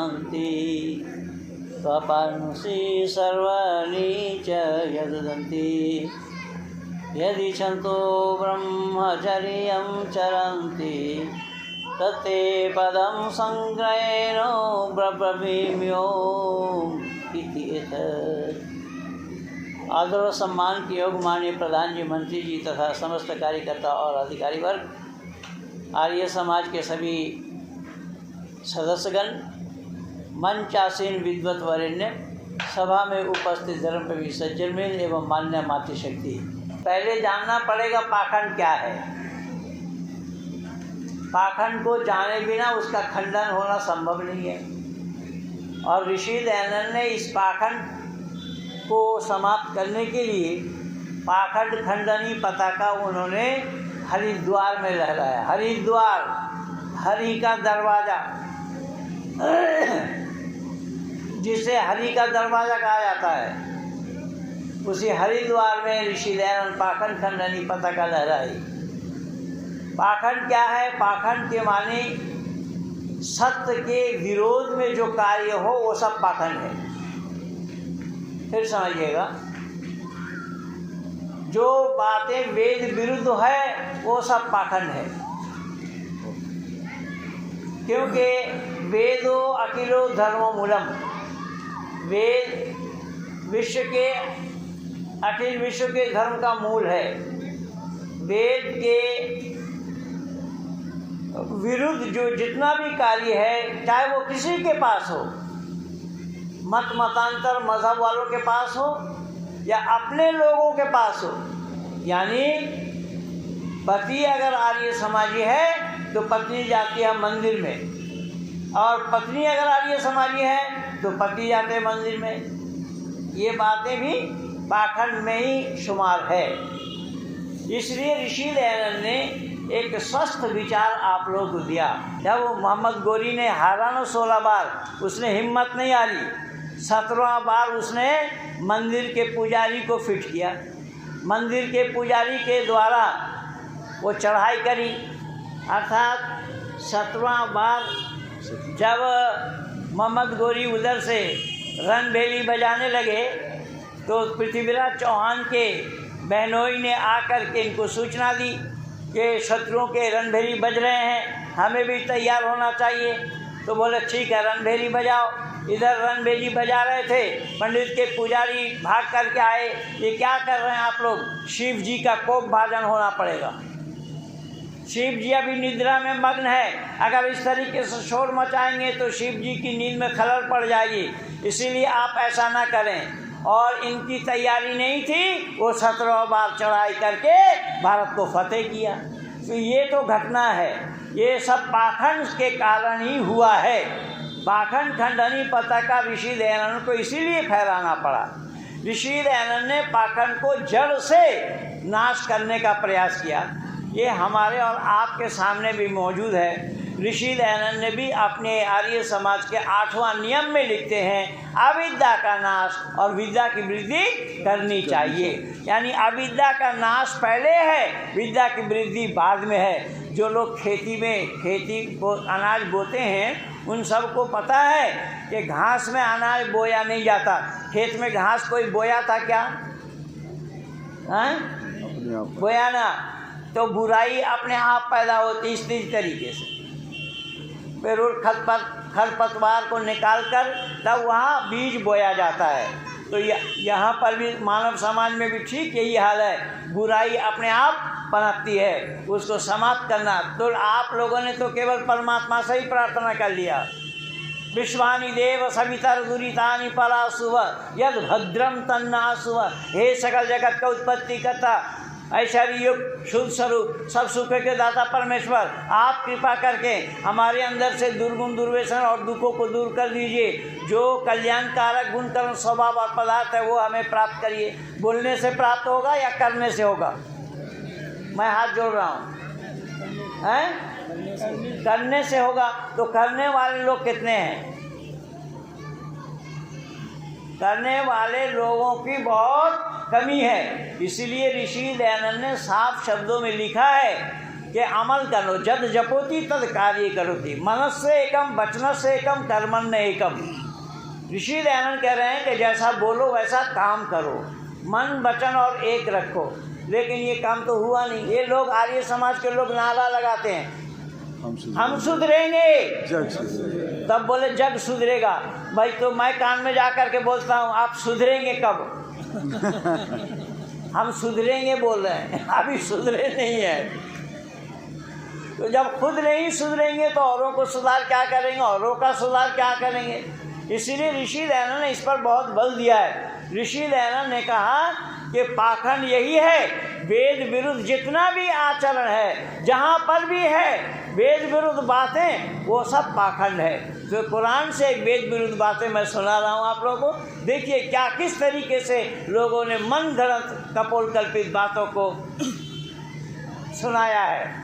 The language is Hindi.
चरन्ति स्वपंसी सर्वाणि च यदन्ति यदि छन्तो ब्रह्मचर्यं चरन्ति तते पदं संग्रहेण ब्रवीम्योम इति एतत्। आदर और सम्मान के योग माननीय प्रधान जी, मंत्री जी तथा समस्त कार्यकर्ता और अधिकारी वर्ग, आर्य समाज के सभी सदस्यगण, मंचासीन विद्वत वरेण्य, सभा में उपस्थित धर्मप्रेमी सज्जनवृंद एवं मान्य मातृशक्ति। पहले जानना पड़ेगा पाखंड क्या है। पाखंड को जाने बिना उसका खंडन होना संभव नहीं है। और ऋषि दयानंद ने इस पाखंड को समाप्त करने के लिए पाखंड खंडनी पताका उन्होंने हरिद्वार में लहराया। हरिद्वार, हरि का दरवाज़ा, जिसे हरि का दरवाज़ा कहा जाता है, उसी हरिद्वार में ऋषि दयानंद पाखंड खंडनी पताका लहराई। पाखंड क्या है? पाखंड के माने सत्य के विरोध में जो कार्य हो वो सब पाखंड है। फिर समझिएगा, जो बातें वेद विरुद्ध है वो सब पाखंड है। क्योंकि वेदो अखिलो धर्मो मूलम, वेद विश्व के अखिल विश्व के धर्म का मूल है। वेद के विरुद्ध जो जितना भी कार्य है, चाहे वो किसी के पास हो, मत मतांतर मजहब वालों के पास हो या अपने लोगों के पास हो, यानी पति अगर आर्य समाजी है तो पत्नी जाती है मंदिर में, और पत्नी अगर आर्य समाजी है तो पति जाते हैं मंदिर में। ये बातें भी पाखंड में ही शुमार है। इसलिए ऋषि दयानंद ने एक स्वस्थ विचार आप लोग को दिया। जब वो मोहम्मद गोरी ने हारा ना 16 बार, उसने हिम्मत नहीं हारी। 17वां बार उसने मंदिर के पुजारी को फिट किया। मंदिर के पुजारी के द्वारा वो चढ़ाई करी, अर्थात 17वां बार जब मोहम्मद गोरी उधर से रणभेरी बजाने लगे तो पृथ्वीराज चौहान के बहनोई ने आकर के इनको सूचना दी कि शत्रुओं के रणभेरी बज रहे हैं, हमें भी तैयार होना चाहिए। तो बोले ठीक है, रणभेरी बजाओ। इधर रणभेरी बजा रहे थे, पंडित के पुजारी भाग करके आए, ये क्या कर रहे हैं आप लोग? शिव जी का कोप भाजन होना पड़ेगा। शिव जी अभी निद्रा में मग्न है, अगर इस तरीके से शोर मचाएंगे तो शिव जी की नींद में खलल पड़ जाएगी, इसीलिए आप ऐसा ना करें। और इनकी तैयारी नहीं थी, वो 17 बार चढ़ाई करके भारत को फतेह किया। तो ये तो घटना है, ये सब पाखंड के कारण ही हुआ है। पाखंड खंडनी पताका ऋषि दयानंद को इसीलिए फहराना पड़ा। ऋषि दयानंद ने पाखंड को जड़ से नाश करने का प्रयास किया। ये हमारे और आपके सामने भी मौजूद है। ऋषि दयानंद ने भी अपने आर्य समाज के 8वां नियम में लिखते हैं, अविद्या का नाश और विद्या की वृद्धि करनी चाहिए। यानी अविद्या का नाश पहले है, विद्या की वृद्धि बाद में है। जो लोग खेती अनाज बोते हैं, उन सबको पता है कि घास में अनाज बोया नहीं जाता। खेत में घास कोई बोया था क्या? बोया ना, तो बुराई अपने आप पैदा होती इस तरीके से। फिर खरपतवार को निकाल कर तब वहाँ बीज बोया जाता है। तो यहाँ पर भी मानव समाज में भी ठीक यही हाल है, बुराई अपने आप पनपती है, उसको समाप्त करना। तो आप लोगों ने तो केवल परमात्मा से ही प्रार्थना कर लिया, विश्वानि देव सवितर दुरितानि परासुव यद भद्रम तन्नासुव। हे सकल जगत का उत्पत्ति करता, ऐश्वर्य युक्त शुद्ध स्वरूप सब सुख के दाता परमेश्वर, आप कृपा करके हमारे अंदर से दुर्गुण दुर्व्यसन और दुखों को दूर कर दीजिए। जो कल्याणकारक गुणकर्म स्वभाव और पदार्थ है वो हमें प्राप्त करिए। बोलने से प्राप्त होगा या करने से होगा? मैं हाथ जोड़ रहा हूँ, करने से होगा। तो करने वाले लोग कितने हैं? करने वाले लोगों की बहुत कमी है। इसीलिए ऋषि दयानंद ने साफ शब्दों में लिखा है कि अमल करो, जद जपोती तद कार्य करोती, मनस्य एकम वचनस्य एकम कर्मण्य एकम। ऋषि दयानंद कह रहे हैं कि जैसा बोलो वैसा काम करो, मन वचन और एक रखो। लेकिन ये काम तो हुआ नहीं। ये लोग आर्य समाज के लोग नारा लगाते हैं हम सुधरेंगे, तब बोले जग सुधरेगा। भाई तो मैं कान में जा कर के बोलता हूँ आप सुधरेंगे कब? हम सुधरेंगे बोल रहे हैं, अभी सुधरे नहीं है। तो जब खुद नहीं सुधरेंगे तो औरों को सुधार क्या करेंगे, औरों का सुधार क्या करेंगे? इसीलिए ऋषि दयानंद ने इस पर बहुत बल दिया है। ऋषि दयानंद ने कहा कि पाखंड यही है, वेद विरुद्ध जितना भी आचरण है, जहाँ पर भी है वेद विरुद्ध बातें, वो सब पाखंड है। तो कुरान से एक वेद विरुद्ध बातें मैं सुना रहा हूँ आप लोगों को। देखिए क्या किस तरीके से लोगों ने मन गढ़ंत कपोल कल्पित बातों को सुनाया है।